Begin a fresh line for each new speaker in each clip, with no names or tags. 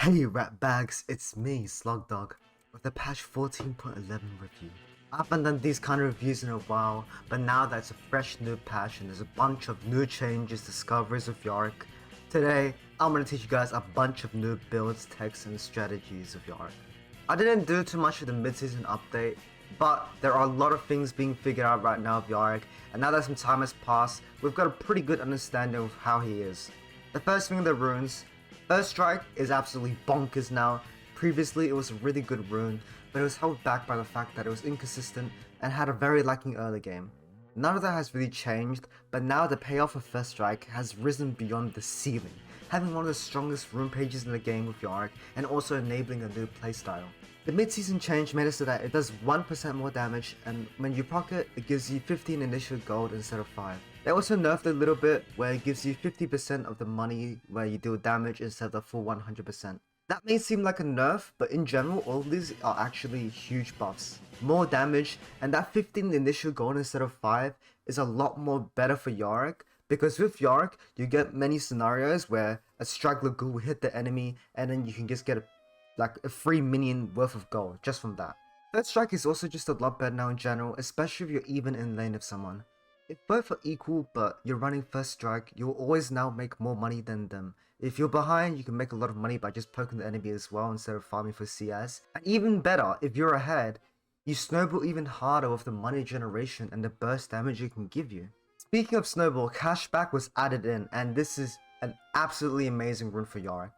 Hey ratbags, it's me, Slugdog, with a patch 14.11 review. I haven't done these kind of reviews in a while, but now that it's a fresh new patch and there's a bunch of new changes, discoveries of Yorick, today I'm going to teach you guys a bunch of new builds, techs, and strategies of Yorick. I didn't do too much of the mid-season update, but there are a lot of things being figured out right now of Yorick, and now that some time has passed, we've got a pretty good understanding of how he is. The first thing, the runes. First Strike is absolutely bonkers now. Previously it was a really good rune, but it was held back by the fact that it was inconsistent and had a very lacking early game. None of that has really changed, but now the payoff of First Strike has risen beyond the ceiling, having one of the strongest rune pages in the game with Yorick and also enabling a new playstyle. The mid-season change made it so that it does 1% more damage, and when you proc it, it gives you 15 initial gold instead of 5. They also nerfed it a little bit where it gives you 50% of the money where you deal damage instead of the full 100%. That may seem like a nerf, but in general all of these are actually huge buffs. More damage, and that 15 initial gold instead of 5 is a lot more better for Yorick, because with Yorick you get many scenarios where a straggler ghoul will hit the enemy and then you can just get a free minion worth of gold just from that. Third Strike is also just a lot better now in general, especially if you're even in lane with someone. If both are equal but you're running First Strike, you'll always now make more money than them. If you're behind, you can make a lot of money by just poking the enemy as well instead of farming for CS. And even better, if you're ahead, you snowball even harder with the money generation and the burst damage it can give you. Speaking of snowball, cashback was added in, and this is an absolutely amazing rune for Yorick.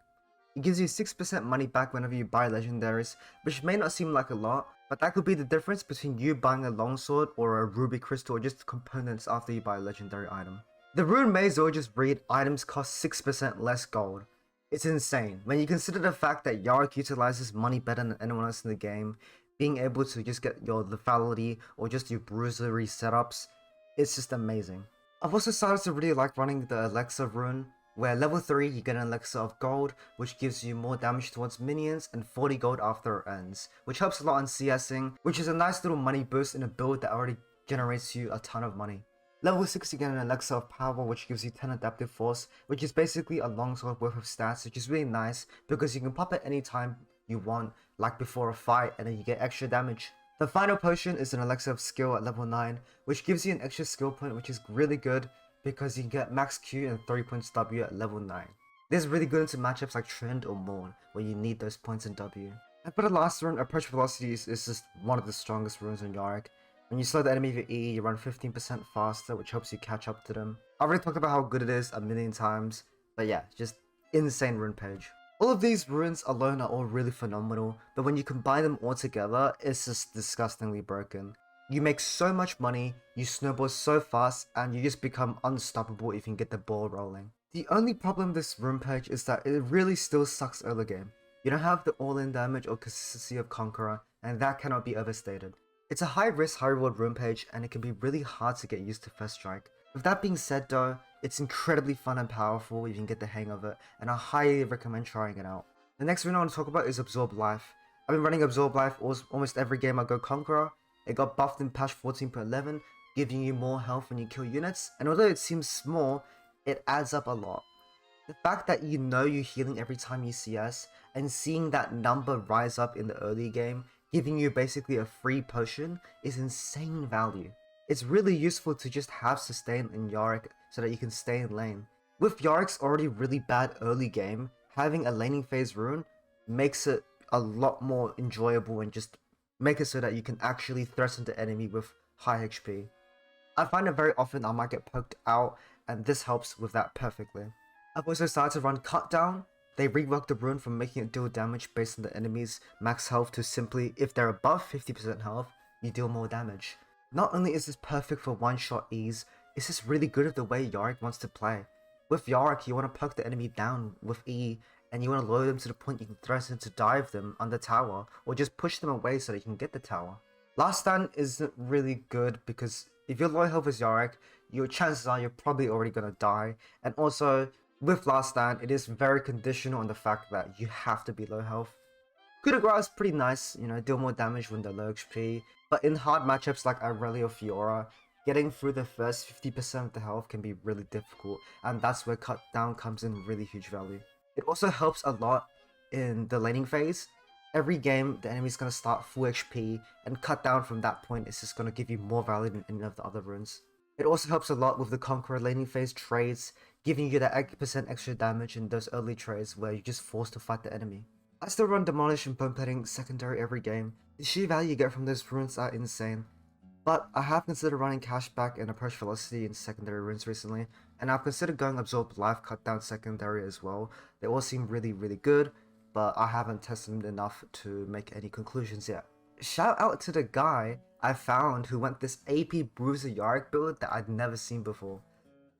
It gives you 6% money back whenever you buy legendaries, which may not seem like a lot, but that could be the difference between you buying a longsword or a ruby crystal or just components after you buy a legendary item. The rune may as well just read items cost 6% less gold. It's insane. When you consider the fact that Yorick utilizes money better than anyone else in the game, being able to just get your lethality or just your bruisery setups, it's just amazing. I've also started to really like running the Elixir rune, where level 3 you get an elixir of gold, which gives you more damage towards minions and 40 gold after it ends, which helps a lot on CSing, which is a nice little money boost in a build that already generates you a ton of money. Level 6 you get an elixir of power, which gives you 10 adaptive force, which is basically a longsword worth of stats, which is really nice because you can pop it anytime you want, like before a fight, and then you get extra damage. The final potion is an elixir of skill at level 9, which gives you an extra skill point, which is really good because you can get max Q and 3 points W at level 9. This is really good into matchups like Trend or Morn, where you need those points in W. And for the last rune, Approach Velocity is just one of the strongest runes in Yorick. When you slow the enemy with E, you run 15% faster, which helps you catch up to them. I've already talked about how good it is a million times, but yeah, just insane rune page. All of these runes alone are all really phenomenal, but when you combine them all together, it's just disgustingly broken. You make so much money, you snowball so fast, and you just become unstoppable if you can get the ball rolling. The only problem with this rune page is that it really still sucks early game. You don't have the all-in damage or consistency of Conqueror, and that cannot be overstated. It's a high risk, high reward rune page, and it can be really hard to get used to First Strike. With that being said though, it's incredibly fun and powerful if you can get the hang of it, and I highly recommend trying it out. The next rune I want to talk about is Absorb Life. I've been running Absorb Life almost every game I go Conqueror. It got buffed in patch 14.11, giving you more health when you kill units, and although it seems small, it adds up a lot. The fact that you know you're healing every time you CS, and seeing that number rise up in the early game, giving you basically a free potion, is insane value. It's really useful to just have sustain in Yorick so that you can stay in lane. With Yorick's already really bad early game, having a laning phase rune makes it a lot more enjoyable and just make it so that you can actually threaten the enemy with high HP. I find that very often I might get poked out, and this helps with that perfectly. I've also started to run Cut Down. They reworked the rune from making it deal damage based on the enemy's max health to simply, if they're above 50% health, you deal more damage. Not only is this perfect for one-shot ease, it's just really good at the way Yorick wants to play. With Yorick, you want to poke the enemy down with E, and you want to lower them to the point you can threaten to dive them on the tower, or just push them away so that you can get the tower. Last Stand isn't really good because if you're low health as Yorick, your chances are you're probably already gonna die, and also, with Last Stand, it is very conditional on the fact that you have to be low health. Coup de grace is pretty nice, you know, deal more damage when they're low HP, but in hard matchups like Irelia or Fiora, getting through the first 50% of the health can be really difficult, and that's where Cut Down comes in really huge value. It also helps a lot in the laning phase. Every game, the enemy's going to start full HP, and cut down from that point is just going to give you more value than any of the other runes. It also helps a lot with the Conqueror laning phase trades, giving you that 8% extra damage in those early trades where you're just forced to fight the enemy. I still run Demolish and Bone Plating secondary every game. The sheer value you get from those runes are insane. But I have considered running Cashback and Approach Velocity in secondary runes recently, and I've considered going Absorb Life Cut Down secondary as well. They all seem really good, but I haven't tested them enough to make any conclusions yet. Shout out to the guy I found who went this AP Bruiser Yorick build that I'd never seen before.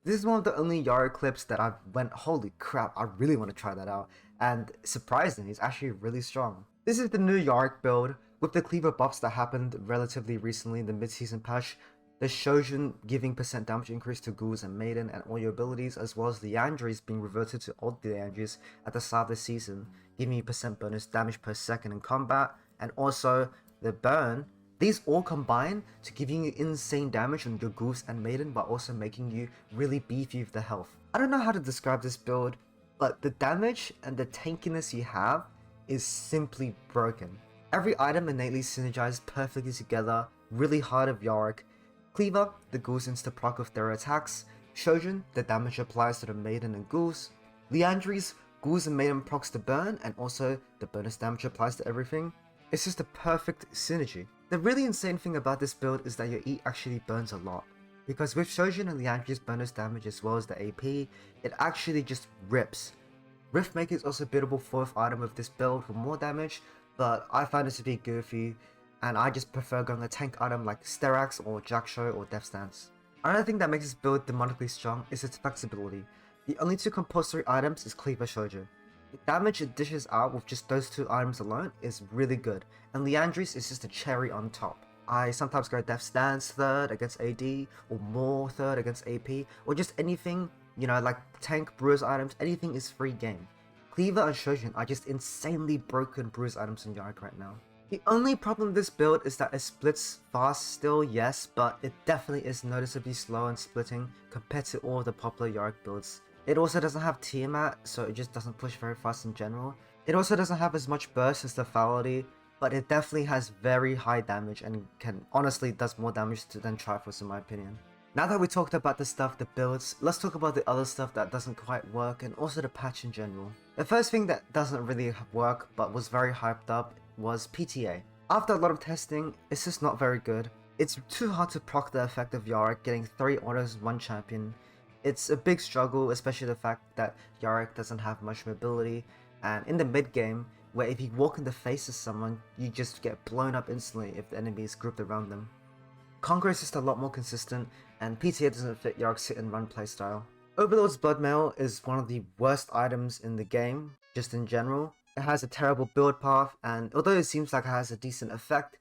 This is one of the only Yorick clips that I went, holy crap, I really want to try that out, and surprisingly, it's actually really strong. This is the new Yorick build, with the cleaver buffs that happened relatively recently in the mid-season patch, the Shojin giving % damage increase to Ghouls and Maiden and all your abilities, as well as the Liandry's being reverted to old Liandry's at the start of the season, giving you % bonus damage per second in combat, and also the burn. These all combine to giving you insane damage on your Ghouls and Maiden, but also making you really beefy with the health. I don't know how to describe this build, but the damage and the tankiness you have is simply broken. Every item innately synergizes perfectly together, really hard of Yorick. Cleaver, the Ghouls insta-proc with their attacks. Shojin, the damage applies to the Maiden and Ghouls. Liandry's, Ghouls and Maiden procs the burn, and also the bonus damage applies to everything. It's just a perfect synergy. The really insane thing about this build is that your E actually burns a lot, because with Shojin and Liandry's bonus damage as well as the AP, it actually just rips. Riftmaker is also a biddable 4th item with this build for more damage, but I find it to be goofy, and I just prefer going a tank item like Sterax or Jackshow or Death Stance. Another thing that makes this build demonically strong is its flexibility. The only 2 compulsory items is Cleaver Shojin. The damage it dishes out with just those 2 items alone is really good, and Liandry's is just a cherry on top. I sometimes go Death Stance 3rd against AD, or more 3rd against AP, or just anything, you know, like tank, bruise items, anything is free game. Cleaver and Shojin are just insanely broken bruise items in Yorick right now. The only problem with this build is that it splits fast still, yes, but it definitely is noticeably slow in splitting compared to all the popular Yorick builds. It also doesn't have Tiamat, so it just doesn't push very fast in general. It also doesn't have as much burst as the Lethality, but it definitely has very high damage and can honestly does more damage than Triforce in my opinion. Now that we talked about the stuff that builds, let's talk about the other stuff that doesn't quite work and also the patch in general. The first thing that doesn't really work but was very hyped up was PTA. After a lot of testing, it's just not very good. It's too hard to proc the effect of Yorick getting 3 autos 1 champion. It's a big struggle, especially the fact that Yorick doesn't have much mobility, and in the mid game, where if you walk in the face of someone, you just get blown up instantly if the enemy is grouped around them. Conqueror is just a lot more consistent, and PTA doesn't fit Yorick's hit and run playstyle. Overlord's Bloodmail is one of the worst items in the game, just in general. It has a terrible build path, and although it seems like it has a decent effect,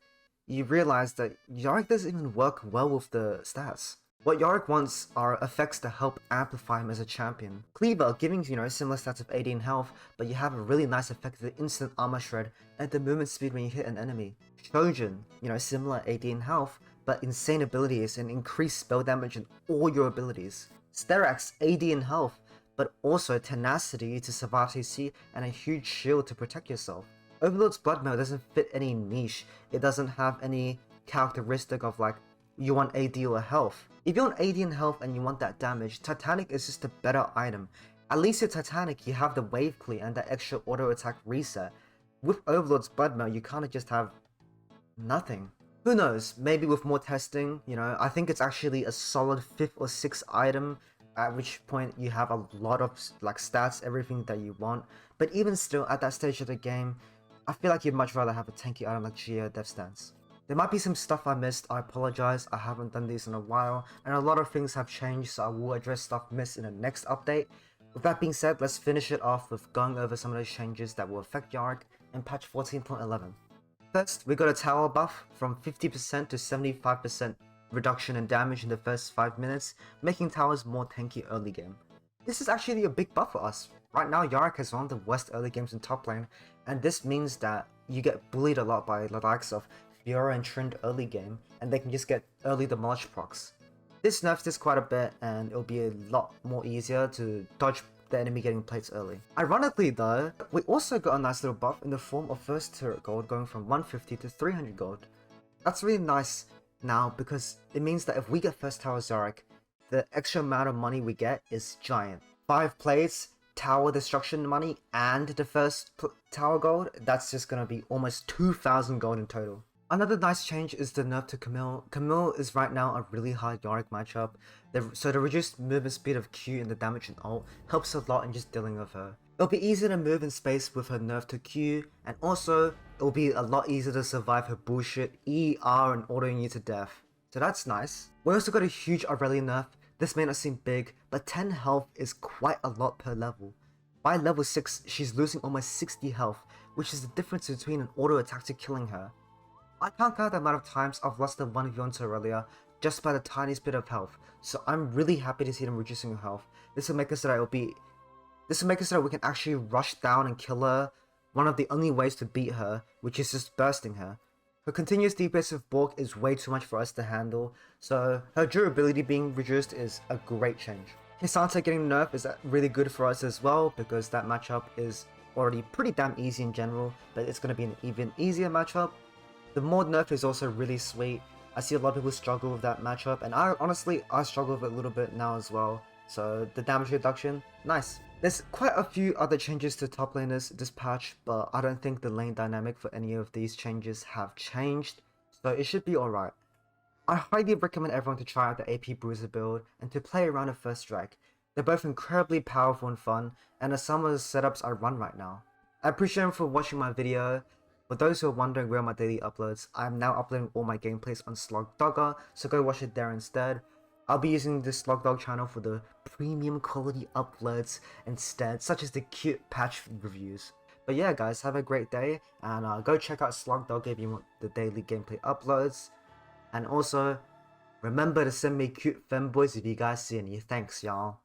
you realize that Yorick doesn't even work well with the stats. What Yorick wants are effects to help amplify him as a champion. Cleaver, giving similar stats of 18 health, but you have a really nice effect of the instant armor shred and the movement speed when you hit an enemy. Shojin, similar 18 health, but insane abilities and increased spell damage in all your abilities. Sterax, AD in health, but also tenacity to survive CC and a huge shield to protect yourself. Overlord's Bloodmail doesn't fit any niche. It doesn't have any characteristic of like, you want AD or health. If you want AD in health and you want that damage, Titanic is just a better item. At least with Titanic, you have the wave clear and that extra auto attack reset. With Overlord's Bloodmail, you kinda just have nothing. Who knows, maybe with more testing, I think it's actually a solid 5th or 6th item, at which point you have a lot of like stats, everything that you want. But even still, at that stage of the game, I feel like you'd much rather have a tanky item like Geo Death Stance. There might be some stuff I missed, I apologize, I haven't done these in a while, and a lot of things have changed, so I will address stuff missed in the next update. With that being said, let's finish it off with going over some of those changes that will affect Yorick in patch 14.11. First, we got a tower buff from 50% to 75% reduction in damage in the first 5 minutes, making towers more tanky early game. This is actually a big buff for us. Right now, Yorick has one of the worst early games in top lane, and this means that you get bullied a lot by the likes of Fiora and Trend early game, and they can just get early demolish procs. This nerfs this quite a bit, and it'll be a lot more easier to dodge the enemy getting plates early. Ironically though, we also got a nice little buff in the form of first turret gold going from 150 to 300 gold. That's really nice now because it means that if we get first tower Yorick, the extra amount of money we get is giant. 5 plates, tower destruction money, and the first tower gold, that's just gonna be almost 2,000 gold in total. Another nice change is the nerf to Camille. Camille is right now a really hard Yorick matchup, so the reduced movement speed of Q and the damage and ult helps a lot in just dealing with her. It'll be easier to move in space with her nerf to Q, and also it'll be a lot easier to survive her bullshit ER and autoing you to death. So that's nice. We also got a huge Aurelia nerf. This may not seem big, but 10 health is quite a lot per level. By level 6, she's losing almost 60 health, which is the difference between an auto attack to killing her. I can't count the amount of times I've lost the 1v1 to Aurelia just by the tiniest bit of health, so I'm really happy to see them reducing her health. This will make it so that we can actually rush down and kill her, one of the only ways to beat her, which is just bursting her. Her continuous DPS with Bork is way too much for us to handle, so her durability being reduced is a great change. Hisanta getting nerfed is really good for us as well, because that matchup is already pretty damn easy in general, but it's going to be an even easier matchup. The Maud nerf is also really sweet. I see a lot of people struggle with that matchup, and I struggle with it a little bit now as well, so the damage reduction, nice. There's quite a few other changes to top laners this patch, but I don't think the lane dynamic for any of these changes have changed, so it should be alright. I highly recommend everyone to try out the AP Bruiser build and to play around a first strike. They're both incredibly powerful and fun, and are some of the setups I run right now. I appreciate everyone for watching my video. For those who are wondering where are my daily uploads, I am now uploading all my gameplays on Slugdogger, so go watch it there instead. I'll be using this Slugdog channel for the premium quality uploads instead, such as the cute patch reviews. But yeah guys, have a great day, and go check out Slugdog if you want the daily gameplay uploads. And also, remember to send me cute femboys if you guys see any. Thanks y'all.